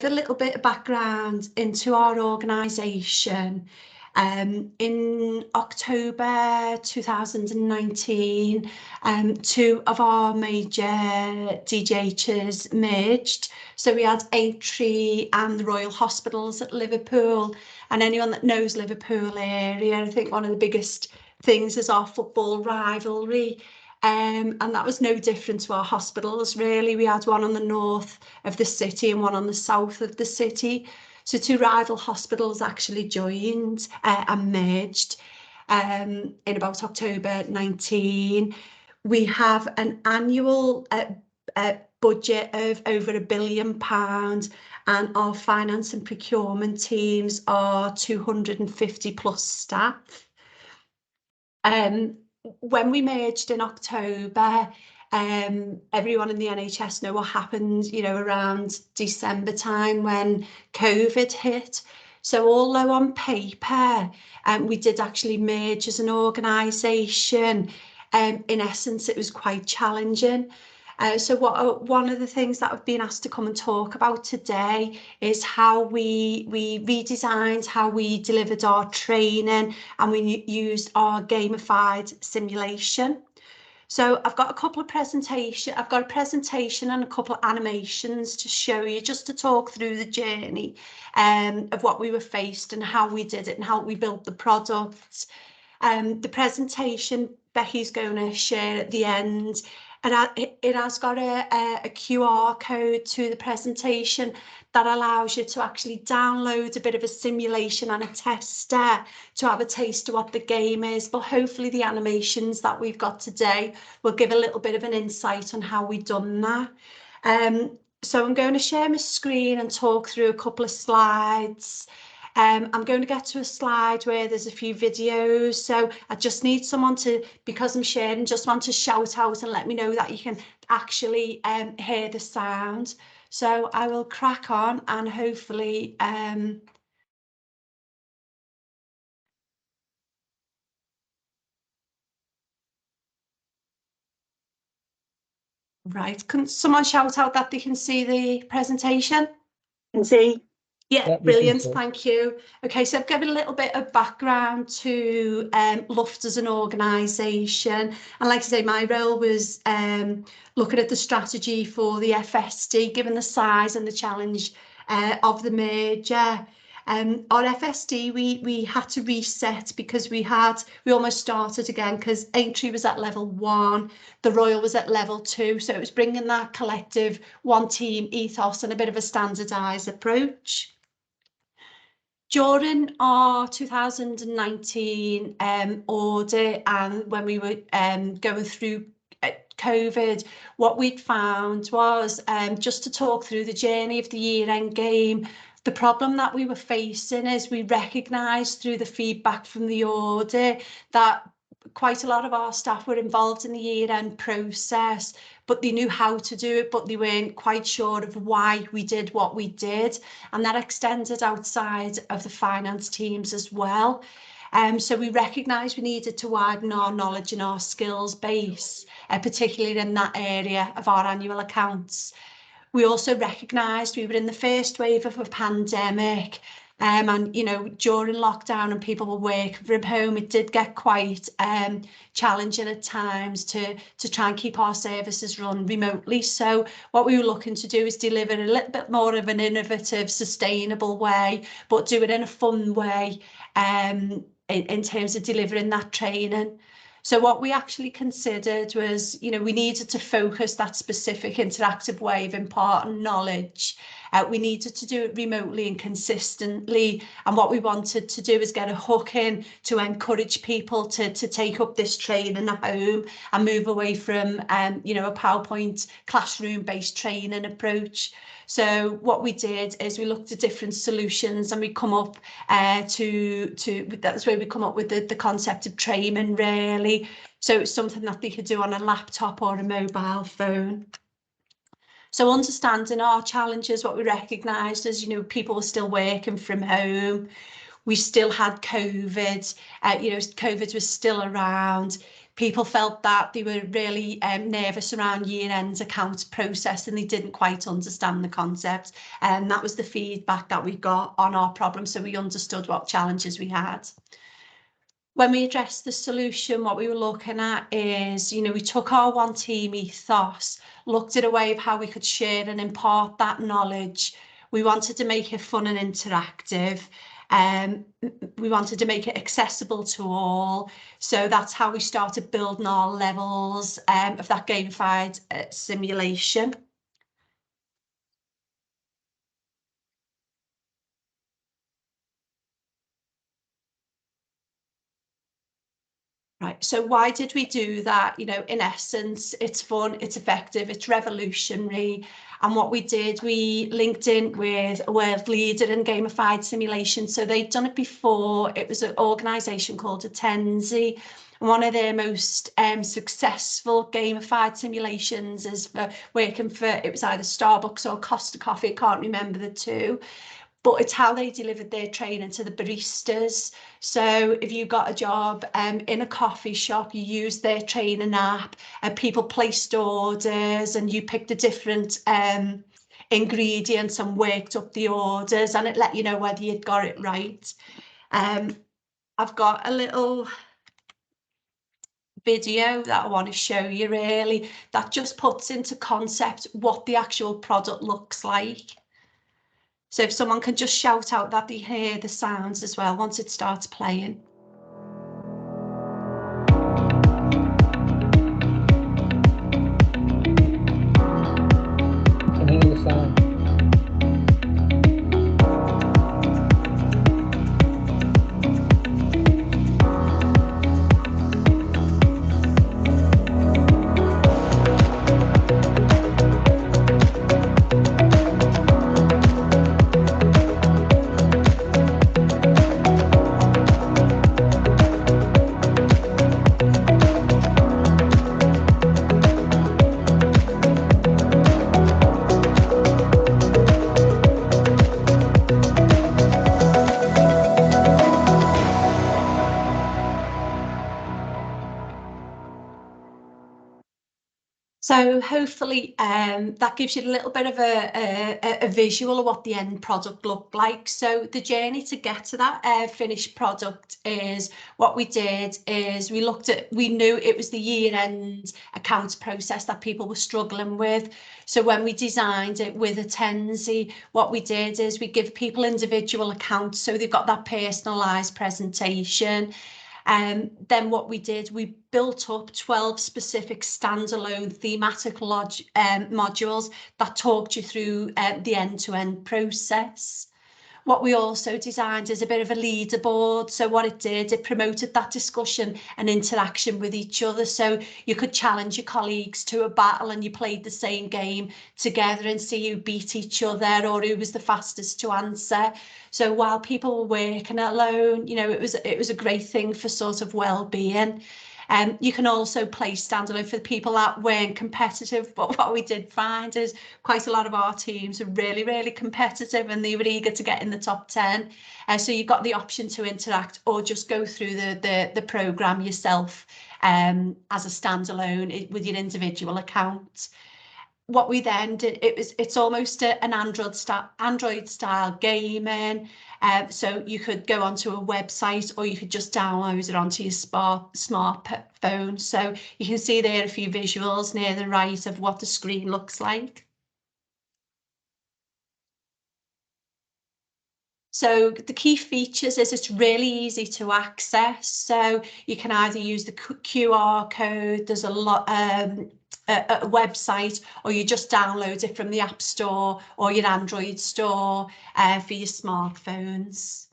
a little bit of background into our organisation. In October 2019, two of our major DGHs merged. So we had Aintree and the Royal Hospitals at Liverpool. And anyone that knows Liverpool area, I think one of the biggest things is our football rivalry. And that was no different to our hospitals, really. We had one on the north of the city and one on the south of the city. So two rival hospitals actually joined and merged in about October 19. We have an annual budget of over £1 billion, and our finance and procurement teams are 250 plus staff. When we merged in October, everyone in the NHS know what happened, you know, around December time when COVID hit. So although on paper, we did actually merge as an organisation, in essence, it was quite challenging. So one of the things that I've been asked to come and talk about today is how we redesigned, how we delivered our training, and we used our gamified simulation. So I've got a presentation and a couple of animations to show you, just to talk through the journey of what we were faced and how we did it and how we built the product. The presentation Becky's going to share at the end, and it has got a QR code to the presentation that allows you to actually download a bit of a simulation and a tester to have a taste of what the game is. But hopefully the animations that we've got today will give a little bit of an insight on how we've done that. So I'm going to share my screen and talk through a couple of slides. I'm going to get to a slide where there's a few videos, so I just need someone to, because I'm sharing, just want to shout out and let me know that you can actually hear the sound. So I will crack on and hopefully right, can someone shout out that they can see the presentation? Can see. Yeah, brilliant, thank you. Okay, so I've given a little bit of background to LUHFT as an organisation, and like I say, my role was looking at the strategy for the FSD, given the size and the challenge of the merger. Our FSD, we had to reset because we almost started again, because Aintree was at level 1, the Royal was at level 2, so it was bringing that collective one team ethos and a bit of a standardised approach. During our 2019 audit, and when we were going through COVID, what we'd found was, just to talk through the journey of the year-end game, the problem that we were facing is we recognised through the feedback from the audit that quite a lot of our staff were involved in the year-end process, but they knew how to do it, but they weren't quite sure of why we did what we did. And that extended outside of the finance teams as well. So we recognised we needed to widen our knowledge and our skills base, particularly in that area of our annual accounts. We also recognised we were in the first wave of a pandemic, and you know, during lockdown and people were working from home, it did get quite challenging at times to try and keep our services run remotely. So what we were looking to do is deliver a little bit more of an innovative, sustainable way, but do it in a fun way in terms of delivering that training. So what we actually considered was, you know, we needed to focus that specific interactive way of imparting knowledge. We needed to do it remotely and consistently. And what we wanted to do is get a hook in to encourage people to take up this training at home and move away from, you know, a PowerPoint classroom-based training approach. So what we did is we looked at different solutions, and we come up that's where we come up with the concept of training, really. So it's something that they could do on a laptop or a mobile phone. So understanding our challenges, what we recognised is, you know, people were still working from home. We still had COVID, you know, COVID was still around. People felt that they were really nervous around year-end accounts process and they didn't quite understand the concept. And that was the feedback that we got on our problem, so we understood what challenges we had. When we addressed the solution, what we were looking at is, we took our one team ethos, looked at a way of how we could share and impart that knowledge. We wanted to make it fun and interactive. We wanted to make it accessible to all. So that's how we started building our levels of that gamified simulation. Right, so why did we do that? In essence, it's fun, it's effective, it's revolutionary. And what we did, we linked in with a world leader in gamified simulation. So they'd done it before. It was an organisation called Attenzi. One of their most successful gamified simulations is for working for, it was either Starbucks or Costa Coffee, I can't remember the two. But it's how they delivered their training to the baristas. So if you got a job in a coffee shop, you use their training app and people placed orders and you picked the different ingredients and worked up the orders and it let you know whether you'd got it right. I've got a little video that I want to show you really that just puts into concept what the actual product looks like. So if someone can just shout out that they hear the sounds as well once it starts playing. I can hear the sound. So hopefully that gives you a little bit of a visual of what the end product looked like. So the journey to get to that finished product is what we did is we knew it was the year-end accounts process that people were struggling with. So when we designed it with Attenzi, what we did is we give people individual accounts so they've got that personalised presentation. Then what we did, we built up 12 specific standalone thematic modules that talked you through the end-to-end process. What we also designed is a bit of a leaderboard. So what it did, it promoted that discussion and interaction with each other. So you could challenge your colleagues to a battle and you played the same game together and see who beat each other or who was the fastest to answer. So while people were working alone, it was a great thing for sort of well-being. You can also play standalone for the people that weren't competitive, but what we did find is quite a lot of our teams are really, really competitive and they were eager to get in the top 10. So you've got the option to interact or just go through the programme yourself as a standalone with your individual account. What we then did, it's almost an Android style gaming. So you could go onto a website or you could just download it onto your smartphone. So you can see there a few visuals near the right of what the screen looks like. So the key features is it's really easy to access. So you can either use the QR code, there's a website, or you just download it from the App Store or your Android store for your smartphones.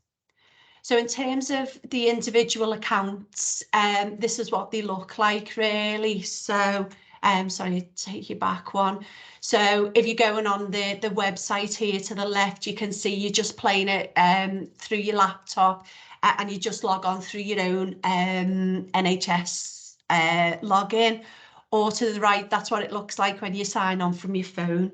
So in terms of the individual accounts, this is what they look like really. So sorry, take you back one. So if you're going on the website here to the left, you can see you're just playing it through your laptop and you just log on through your own NHS login. Or to the right, that's what it looks like when you sign on from your phone.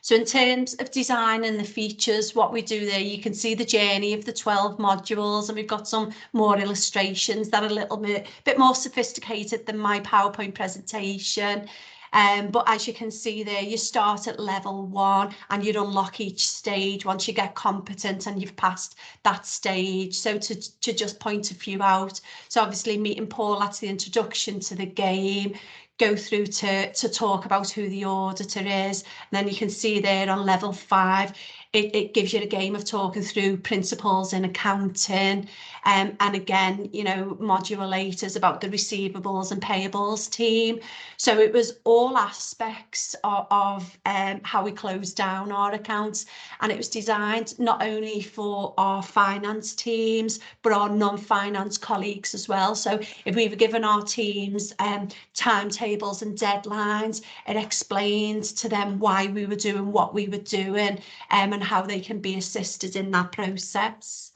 So in terms of design and the features, what we do there, you can see the journey of the 12 modules, and we've got some more illustrations that are a little bit more sophisticated than my PowerPoint presentation. But as you can see there, you start at level 1 and you unlock each stage once you get competent and you've passed that stage. So to just point a few out, so obviously meeting Paul, that's the introduction to the game. Go through to talk about who the auditor is, and then you can see there on level 5 it gives you a game of talking through principles in accounting, and again, you know, module 8 is about the receivables and payables team. So it was all aspects of how we close down our accounts, and it was designed not only for our finance teams but our non-finance colleagues as well. So if we were given our teams timetables and deadlines, it explained to them why we were doing what we were doing, and how they can be assisted in that process.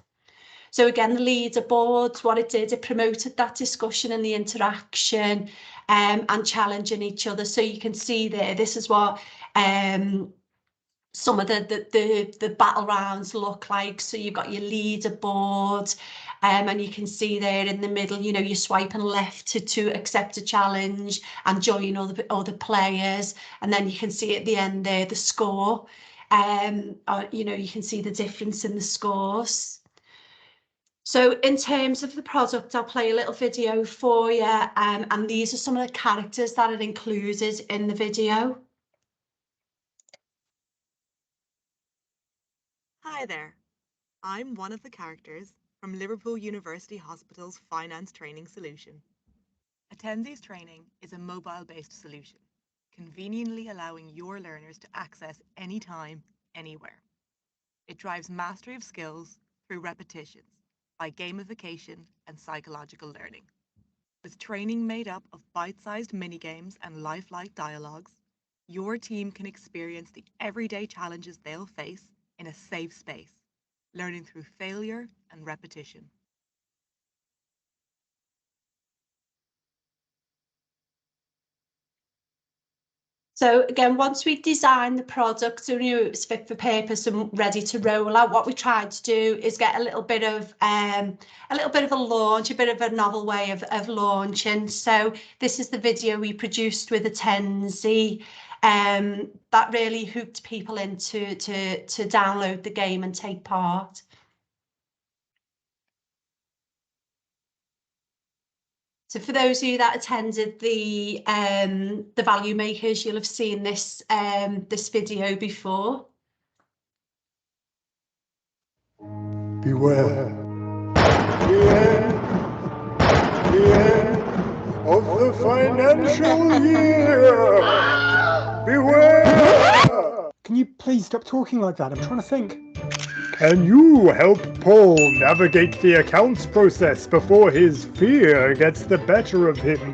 So again, the leaderboards, what it did, it promoted that discussion and the interaction, and challenging each other. So you can see there, this is what some of the battle rounds look like. So you've got your leaderboard, and you can see there in the middle, you know, you're swiping left to accept a challenge and join other players, and then you can see at the end there the score. You know, you can see the difference in the scores. So in terms of the product, I'll play a little video for you, and these are some of the characters that are included in the video. Hi there, I'm one of the characters from Liverpool University Hospital's Finance Training Solution. Attendees Training is a mobile-based solution, conveniently allowing your learners to access anytime, anywhere. It drives mastery of skills through repetitions by gamification and psychological learning. With training made up of bite-sized mini-games and lifelike dialogues, your team can experience the everyday challenges they'll face in a safe space, learning through failure and repetition. So again, once we designed the product and knew it was fit for purpose and ready to roll out, what we tried to do is get a little bit of a launch, a bit of a novel way of launching. So this is the video we produced with Attenzi, that really hooked people into to download the game and take part. So for those of you that attended the Value Makers, you'll have seen this this video before. Beware. The end of the financial year. Beware. Can you please stop talking like that? I'm trying to think. Can you help Paul navigate the accounts process before his fear gets the better of him?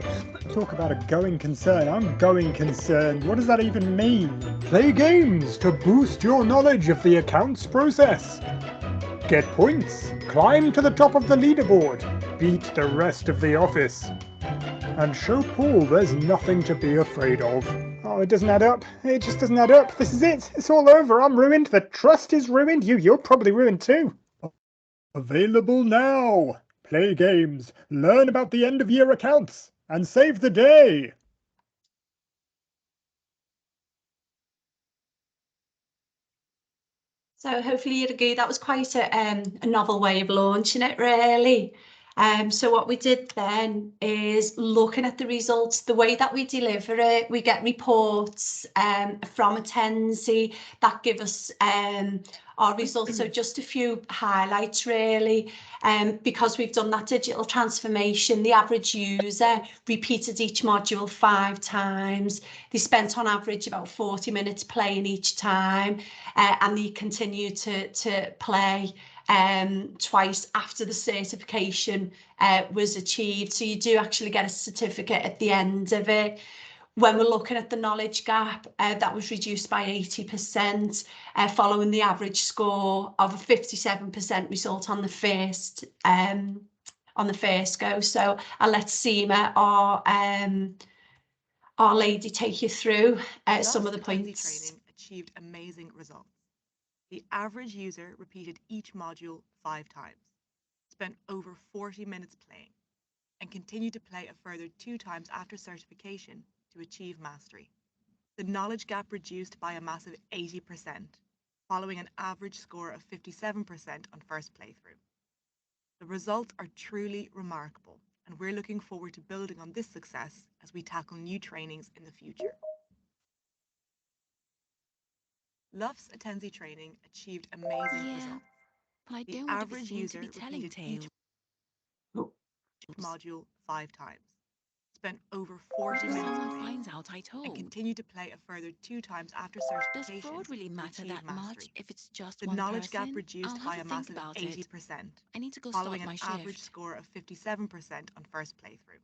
Talk about a going concern. I'm going concerned. What does that even mean? Play games to boost your knowledge of the accounts process. Get points, climb to the top of the leaderboard, beat the rest of the office, and show Paul there's nothing to be afraid of. Oh, it doesn't add up. It just doesn't add up. This is it. It's all over. I'm ruined. The trust is ruined. You're probably ruined too. Available now. Play games, learn about the end of year accounts, and save the day. So hopefully you'd agree that was quite a novel way of launching it, really. So what we did then is looking at the results, the way that we deliver it, we get reports from Attenzi that give us our results. So just a few highlights really, because we've done that digital transformation, the average user repeated each module 5 times. They spent on average about 40 minutes playing each time, and they continue to play twice after the certification was achieved. So you do actually get a certificate at the end of it. When we're looking at the knowledge gap, that was reduced by 80%, following the average score of a 57% result on the first go. So I'll let Seema, our lady, take you through some of the points. Training achieved amazing results. The average user repeated each module 5 times, spent over 40 minutes playing, and continued to play a further 2 times after certification to achieve mastery. The knowledge gap reduced by a massive 80%, following an average score of 57% on first playthrough. The results are truly remarkable, and we're looking forward to building on this success as we tackle new trainings in the future. LUHFT's Attendee training achieved amazing results. But I The don't want to be average seen to user be telling repeated each tales. module 5 times, spent over 40 If minutes someone playing, finds out I and told, continued to play a further 2 times after does certification fraud really to matter achieve that much mastery. if it's just The one knowledge gap person? reduced I'll by have a to think massive about 80%, it. I need to go following start an my average shift. score of 57% on first playthrough.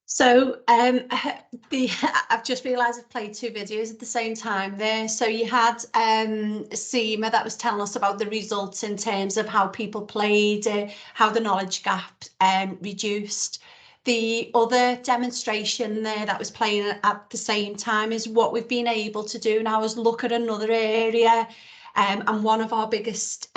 So I've just realised I've played 2 videos at the same time there. So you had Seema that was telling us about the results in terms of how people played, how the knowledge gap reduced. The other demonstration there that was playing at the same time is what we've been able to do now is look at another area. And one of our biggest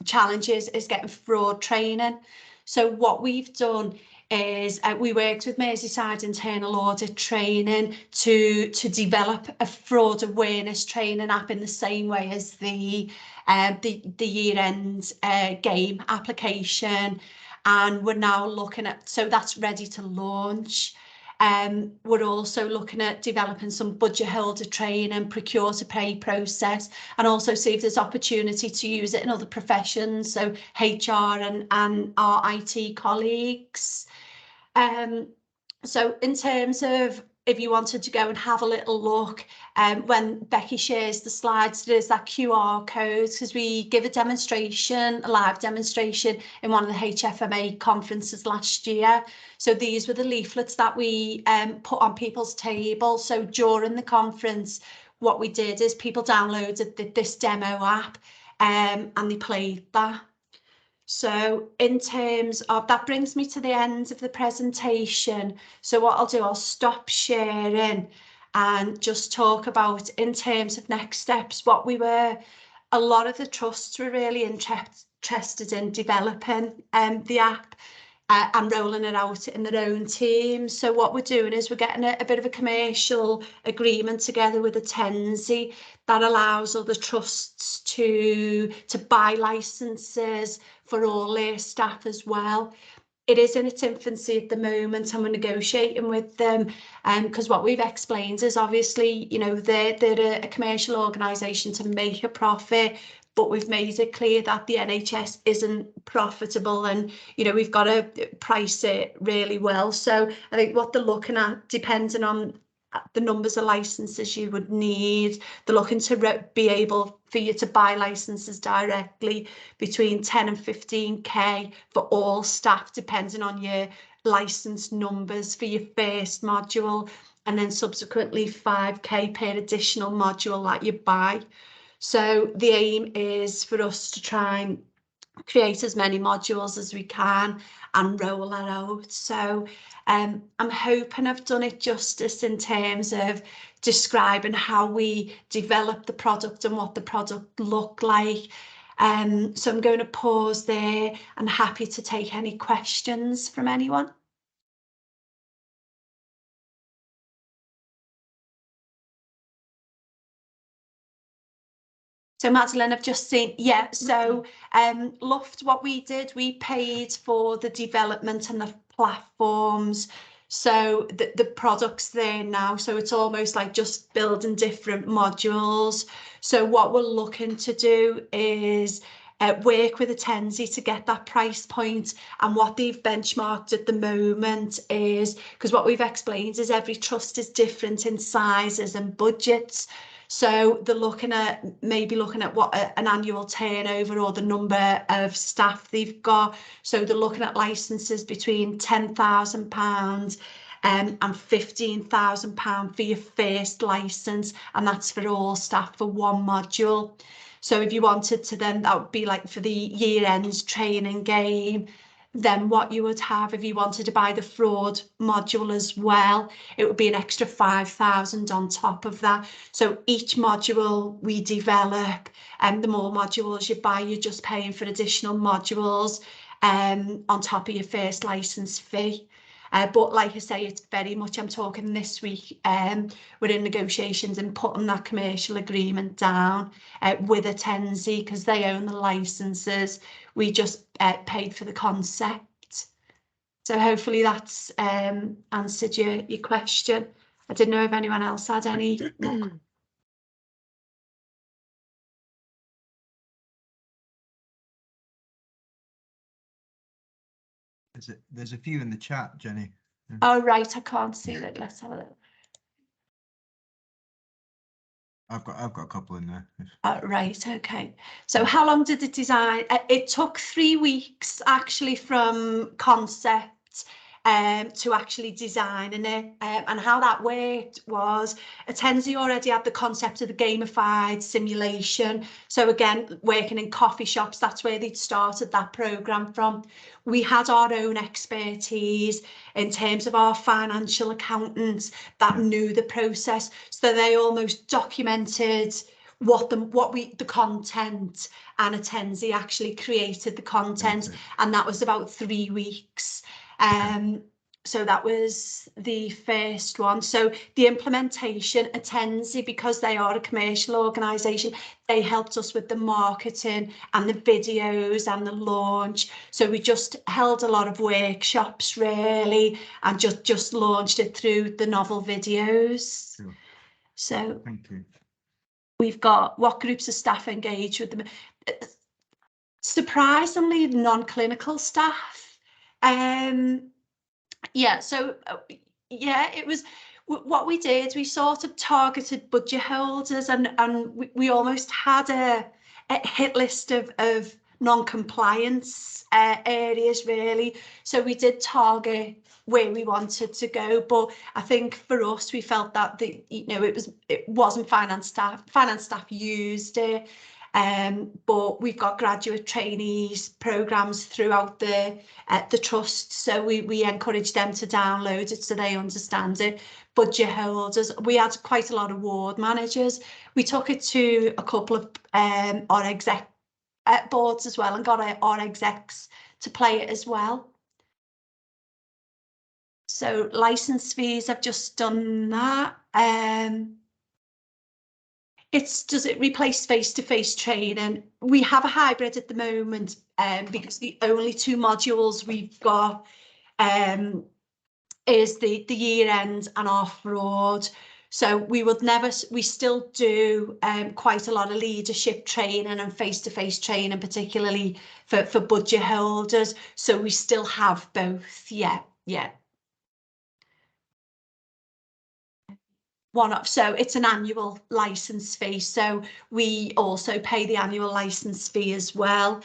challenges is getting fraud training. So what we've done is we worked with Merseyside Internal Audit Training to develop a fraud awareness training app in the same way as the year-end game application, and we're now looking at, so that's ready to launch. We're also looking at developing some budget holder training, procure to pay process, and also see if there's opportunity to use it in other professions, so HR and our IT colleagues. So in terms of if you wanted to go and have a little look, when Becky shares the slides, there's that QR code, because we give a live demonstration in one of the HFMA conferences last year. So these were the leaflets that we put on people's table. So during the conference, what we did is people downloaded this demo app and they played that. So in terms of, that brings me to the end of the presentation. So what I'll do, I'll stop sharing and just talk about, in terms of next steps, a lot of the trusts were really interested in developing the app and rolling it out in their own team. So what we're doing is we're getting a bit of a commercial agreement together with Attendee that allows other trusts to buy licenses for all their staff as well. It is in its infancy at the moment, and we're negotiating with them, because what we've explained is, obviously, you know, they're a commercial organisation to make a profit, but we've made it clear that the NHS isn't profitable, and, you know, we've got to price it really well. So I think what they're looking at, depending on the numbers of licenses you would need, they're looking to be able for you to buy licenses directly between 10 and 15k for all staff, depending on your license numbers for your first module, and then subsequently 5k per additional module that you buy. So the aim is for us to try and create as many modules as we can and roll that out. So I'm hoping I've done it justice in terms of describing how we develop the product and what the product looked like. So I'm going to pause there and happy to take any questions from anyone. So Madeline, I've just seen, yeah, so LUHFT, what we did, we paid for the development and the platforms. So the product's there now, so it's almost like just building different modules. So what we're looking to do is work with Attendee to get that price point, and what they've benchmarked at the moment is, because what we've explained is every trust is different in sizes and budgets. So they're maybe looking at what an annual turnover or the number of staff they've got. So they're looking at licenses between £10,000 and £15,000 for your first license, and that's for all staff for one module. So if you wanted to, then that would be like for the year-end training game, than what you would have if you wanted to buy the fraud module as well. It would be an extra 5,000 on top of that. So each module we develop, and the more modules you buy, you're just paying for additional modules on top of your first license fee. But like I say, it's very much, I'm talking this week, we're in negotiations and putting that commercial agreement down with Attendee, because they own the licenses. We just paid for the concept. So hopefully that's answered your question. I didn't know if anyone else had any more. There's a few in the chat, Jenny. Oh, right, I can't see that. Let's have a look. I've got a couple in there. Right, okay. So how long did the design? It took 3 weeks actually from concept to actually designing it. And how that worked was Attendee already had the concept of the gamified simulation. So again, working in coffee shops, that's where they'd started that programme from. We had our own expertise in terms of our financial accountants that knew the process. So they almost documented the content, and Attendee actually created the content, and that was about 3 weeks. So that was the first one. So the implementation, Attendee, because they are a commercial organisation, they helped us with the marketing and the videos and the launch. So we just held a lot of workshops really, and just launched it through the novel videos. Sure. So thank you. We've got what groups of staff engage with them. Surprisingly, non-clinical staff. Yeah, so yeah, it was what we did. We sort of targeted budget holders, and we almost had a hit list of non-compliance areas really. So we did target where we wanted to go, but I think for us we felt that it wasn't finance staff. Finance staff used it, but we've got graduate trainees programs throughout the trust, so we encourage them to download it so they understand it. Budget holders, we had quite a lot of ward managers. We took it to a couple of our exec boards as well, and got our execs to play it as well. So license fees, I've just done that. Does it replace face-to-face training? We have a hybrid at the moment, because the only 2 modules we've got is the year end and our fraud. So we still do quite a lot of leadership training and face-to-face training, particularly for budget holders. So we still have both. Yeah. One-off, so it's an annual license fee, so we also pay the annual license fee as well.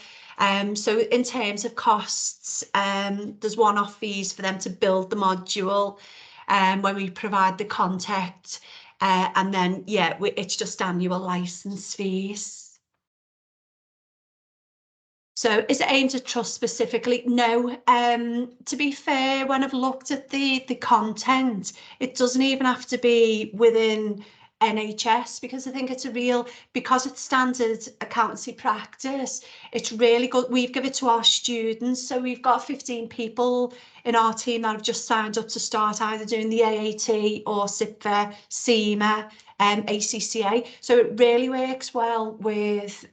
So in terms of costs, there's one-off fees for them to build the module, when we provide the content, and then it's just annual license fees. So is it aimed at trust specifically? No. To be fair, when I've looked at the content, it doesn't even have to be within NHS, because I think it's because it's standard accountancy practice, it's really good. We've given it to our students, so we've got 15 people in our team that have just signed up to start either doing the AAT or SIPFA, CIMA, ACCA. So it really works well with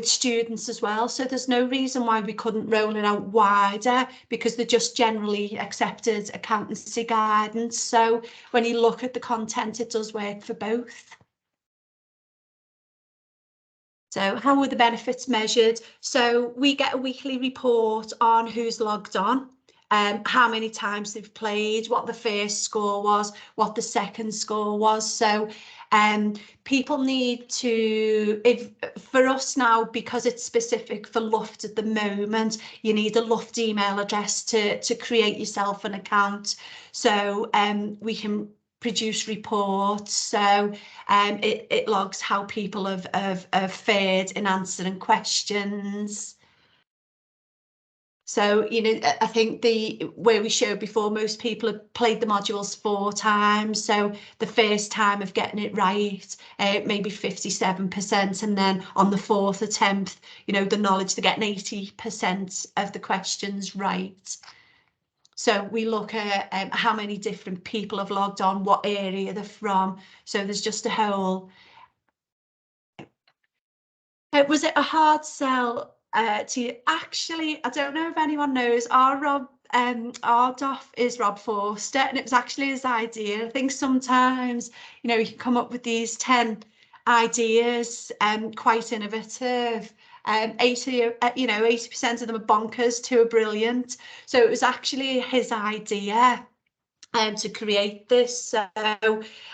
students as well, so there's no reason why we couldn't roll it out wider, because they're just generally accepted accountancy guidance. So when you look at the content, it does work for both. So how were the benefits measured? So we get a weekly report on who's logged on, how many times they've played, what the first score was, what the second score was. So people need to, for us now, because it's specific for LUHFT at the moment, you need a LUHFT email address to create yourself an account. So we can produce reports, so it logs how people have fared in answering questions. So, you know, I think where we showed before, most people have played the modules 4 times. So the first time of getting it right, maybe 57. And then on the 4th attempt, you know, the knowledge, they're getting 80% of the questions right. So we look at how many different people have logged on, what area they're from. So there's just a whole... Was it a hard sell to you? Actually, I don't know if anyone knows, our DOF is Rob Forster, and it was actually his idea. I think sometimes, you know, you can come up with these 10 ideas, quite innovative. 80% of them are bonkers, 2 are brilliant. So it was actually his idea to create this. So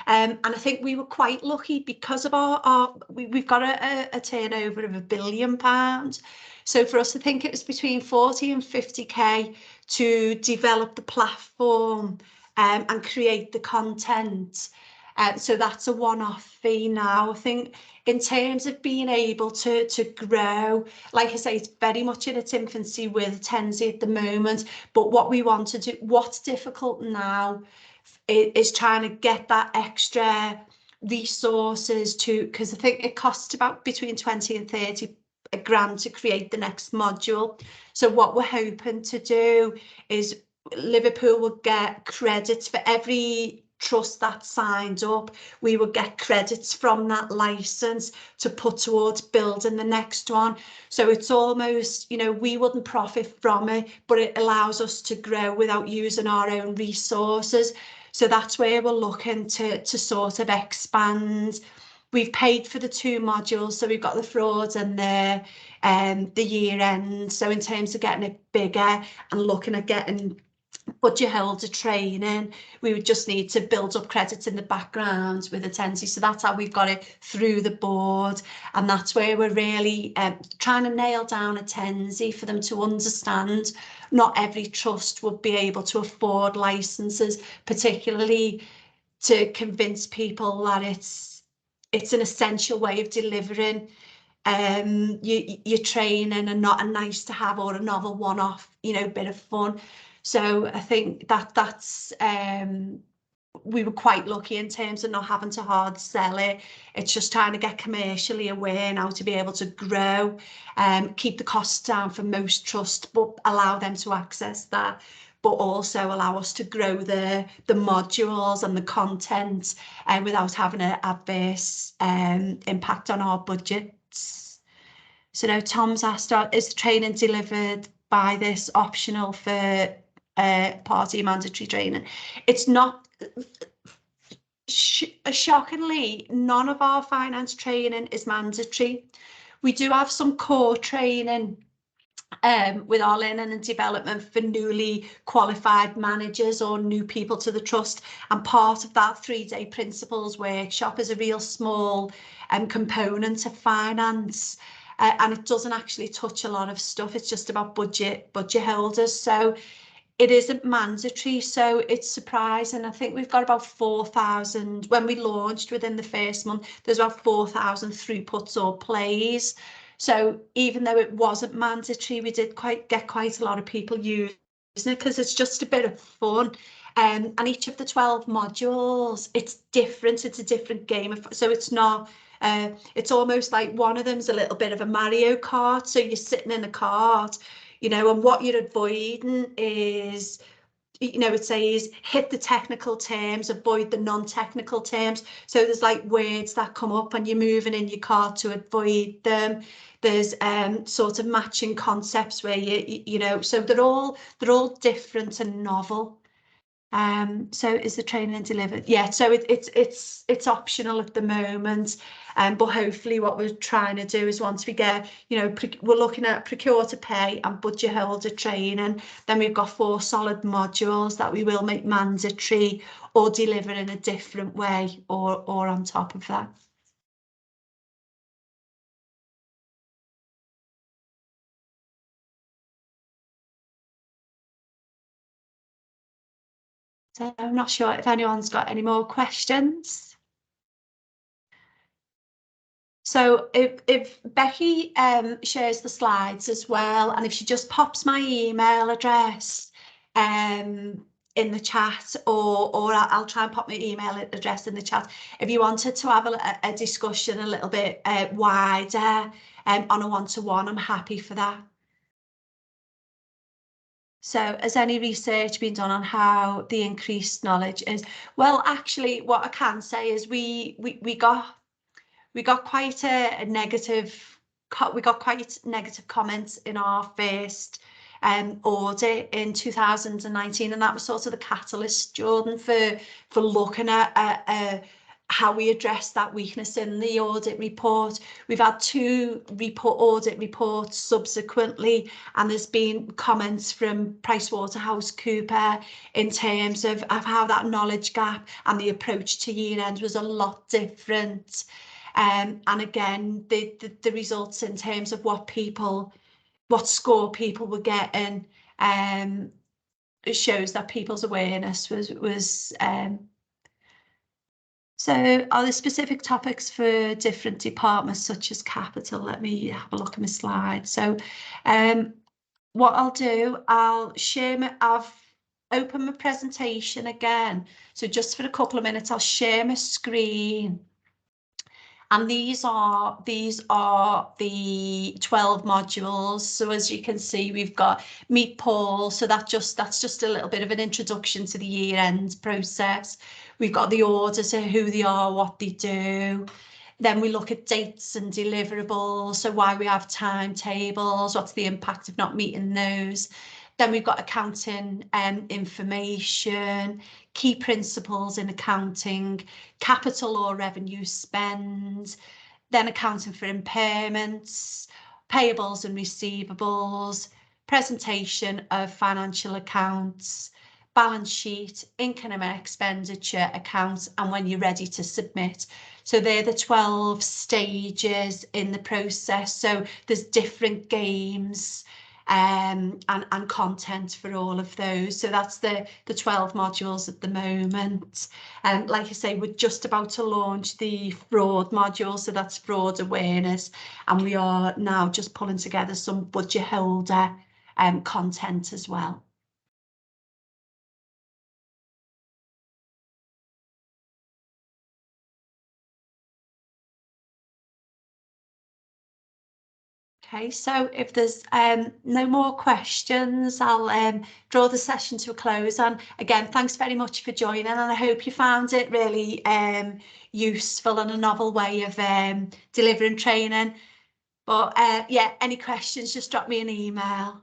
and I think we were quite lucky because of we've got a turnover of £1 billion. So for us, I think it was between 40 and 50k to develop the platform and create the content. So that's a one-off fee now. I think in terms of being able to grow, like I say, it's very much in its infancy with Tenzi at the moment. But what we want to do, what's difficult now, is trying to get that extra resources because I think it costs about between 20 and 30 grand to create the next module. So what we're hoping to do is Liverpool will get credits for every trust that signed up. We would get credits from that license to put towards building the next one. So it's almost, you know, we wouldn't profit from it, but it allows us to grow without using our own resources. So that's where we're looking to sort of expand. We've paid for the 2 modules, so we've got the frauds and the year end. So in terms of getting it bigger and looking at getting budget holder training, we would just need to build up credits in the background with Tenzi. So that's how we've got it through the board, and that's where we're really trying to nail down Tenzi for them to understand. Not every trust would be able to afford licenses, particularly to convince people that it's an essential way of delivering your training and not a nice to have or a novel one-off, you know, bit of fun. So I think that's we were quite lucky in terms of not having to hard sell it. It's just trying to get commercially aware now to be able to grow, keep the costs down for most trusts, but allow them to access that, but also allow us to grow the modules and the content without having an adverse impact on our budgets. So now Tom's asked, is the training delivered by this optional for party mandatory training? It's not. Shockingly, none of our finance training is mandatory. We do have some core training with our learning and development for newly qualified managers or new people to the trust, and part of that 3-day principles workshop is a real small component of finance, and it doesn't actually touch a lot of stuff. It's just about budget holders, so it isn't mandatory. So it's surprising. I think we've got about 4,000 when we launched. Within the first month, there's about 4,000 throughputs or plays. So even though it wasn't mandatory, we did get quite a lot of people using it because it's just a bit of fun. And each of the 12 modules, it's different. It's a different game. So it's not, it's almost like one of them's a little bit of a Mario Kart. So you're sitting in a kart, you know, and what you're avoiding is, you know, it says hit the technical terms, avoid the non-technical terms. So there's like words that come up and you're moving in your car to avoid them. There's sort of matching concepts where you know, so they're all different and novel. So is the training delivered? Yeah, so it's optional at the moment, but hopefully what we're trying to do is once we get, you know, we're looking at procure to pay and budget holder training, then we've got 4 solid modules that we will make mandatory or deliver in a different way or on top of that. So I'm not sure if anyone's got any more questions. So if Becky shares the slides as well, and if she just pops my email address in the chat, or I'll try and pop my email address in the chat if you wanted to have a discussion a little bit wider on a one-to-one, I'm happy for that. So has any research been done on how the increased knowledge is? Well, actually, what I can say is we got quite a negative, we got quite negative comments in our first audit in 2019, and that was sort of the catalyst, Jordan, for looking at how we address that weakness in the audit report. We've had 2 audit reports subsequently, and there's been comments from PricewaterhouseCoopers in terms of how that knowledge gap and the approach to year end was a lot different. And again, the results in terms of what score people were getting, it shows that people's awareness was so are there specific topics for different departments such as capital? Let me have a look at my slide. So what I'll do, I'll I've opened my presentation again. So just for a couple of minutes, I'll share my screen. And these are the 12 modules. So as you can see, we've got Meet Paul. So that's just a little bit of an introduction to the year-end process. We've got the auditor, who they are, what they do. Then we look at dates and deliverables. So why we have timetables, what's the impact of not meeting those. Then we've got accounting information, key principles in accounting, capital or revenue spend, then accounting for impairments, payables and receivables, presentation of financial accounts, balance sheet, income and expenditure accounts, and when you're ready to submit. So they're the 12 stages in the process. So there's different games and content for all of those. So that's the 12 modules at the moment. And like I say, we're just about to launch the fraud module. So that's fraud awareness. And we are now just pulling together some budget holder content as well. Okay, so if there's no more questions, I'll draw the session to a close. And again, thanks very much for joining, and I hope you found it really useful and a novel way of delivering training. But yeah, any questions, just drop me an email.